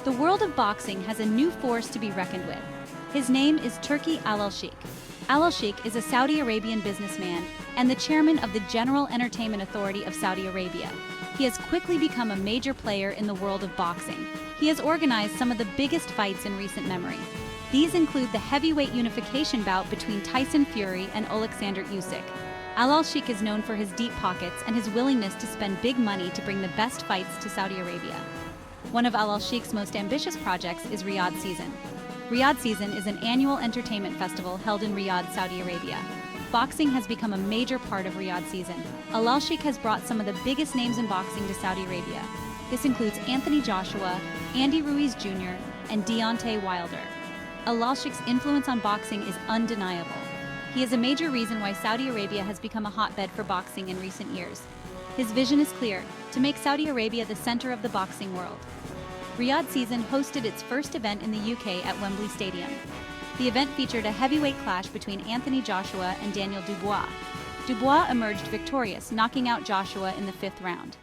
The world of boxing has a new force to be reckoned with. His name is Turki Alalshikh. Alalshikh is a Saudi Arabian businessman and the chairman of the General Entertainment Authority of Saudi Arabia. He has quickly become a major player in the world of boxing. He has organized some of the biggest fights in recent memory. These include the heavyweight unification bout between Tyson Fury and Alexander Usyk. Alalshikh is known for his deep pockets and his willingness to spend big money to bring the best fights to Saudi Arabia. One of Alalshikh's most ambitious projects is Riyadh Season. Riyadh Season is an annual entertainment festival held in Riyadh, Saudi Arabia. Boxing has become a major part of Riyadh Season. Alalshikh has brought some of the biggest names in boxing to Saudi Arabia. This includes Anthony Joshua, Andy Ruiz Jr., and Deontay Wilder. Alalshikh's influence on boxing is undeniable. He is a major reason why Saudi Arabia has become a hotbed for boxing in recent years. His vision is clear: to make Saudi Arabia the center of the boxing world. Riyadh Season hosted its first event in the UK at Wembley Stadium. The event featured a heavyweight clash between Anthony Joshua and Daniel Dubois. Dubois emerged victorious, knocking out Joshua in the 5th round.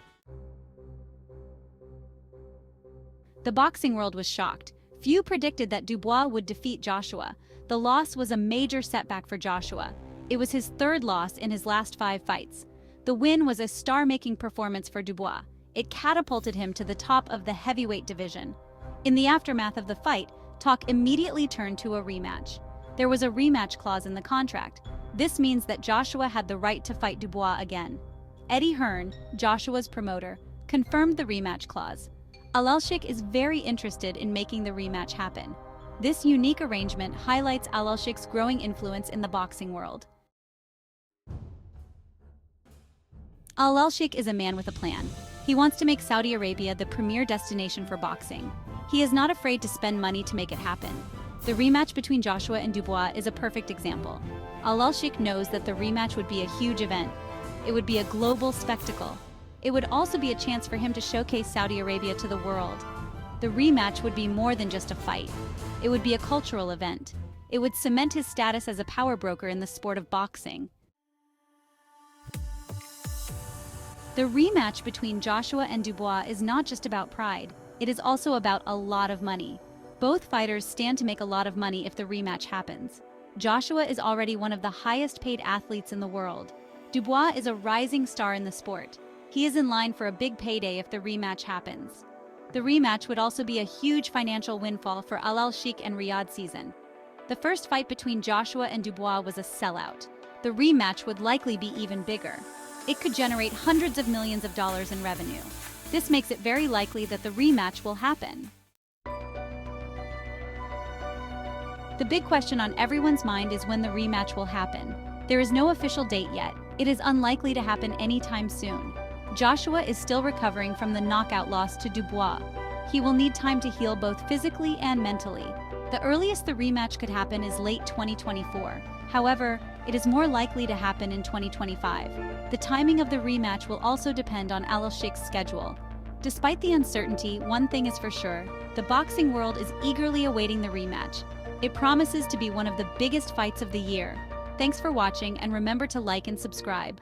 The boxing world was shocked. Few predicted that Dubois would defeat Joshua. The loss was a major setback for Joshua. It was his 3rd loss in his last 5 fights. The win was a star-making performance for Dubois. It catapulted him to the top of the heavyweight division. In the aftermath of the fight, talk immediately turned to a rematch. There was a rematch clause in the contract. This means that Joshua had the right to fight Dubois again. Eddie Hearn, Joshua's promoter, confirmed the rematch clause. Alalshikh is very interested in making the rematch happen. This unique arrangement highlights Alalshikh's growing influence in the boxing world. Alalshikh is a man with a plan. He wants to make Saudi Arabia the premier destination for boxing. He is not afraid to spend money to make it happen. The rematch between Joshua and Dubois is a perfect example. Alalshikh knows that the rematch would be a huge event. It would be a global spectacle. It would also be a chance for him to showcase Saudi Arabia to the world. The rematch would be more than just a fight. It would be a cultural event. It would cement his status as a power broker in the sport of boxing. The rematch between Joshua and Dubois is not just about pride. It is also about a lot of money. Both fighters stand to make a lot of money if the rematch happens. Joshua is already one of the highest-paid athletes in the world. Dubois is a rising star in the sport. He is in line for a big payday if the rematch happens. The rematch would also be a huge financial windfall for Alalshikh and Riyadh Season. The first fight between Joshua and Dubois was a sellout. The rematch would likely be even bigger. It could generate hundreds of millions of dollars in revenue. This makes it very likely that the rematch will happen. The big question on everyone's mind is when the rematch will happen. There is no official date yet. It is unlikely to happen anytime soon. Joshua is still recovering from the knockout loss to Dubois. He will need time to heal both physically and mentally. The earliest the rematch could happen is late 2024. However, it is more likely to happen in 2025. The timing of the rematch will also depend on Alalshikh's schedule. Despite the uncertainty, one thing is for sure: the boxing world is eagerly awaiting the rematch. It promises to be one of the biggest fights of the year. Thanks for watching, and remember to like and subscribe.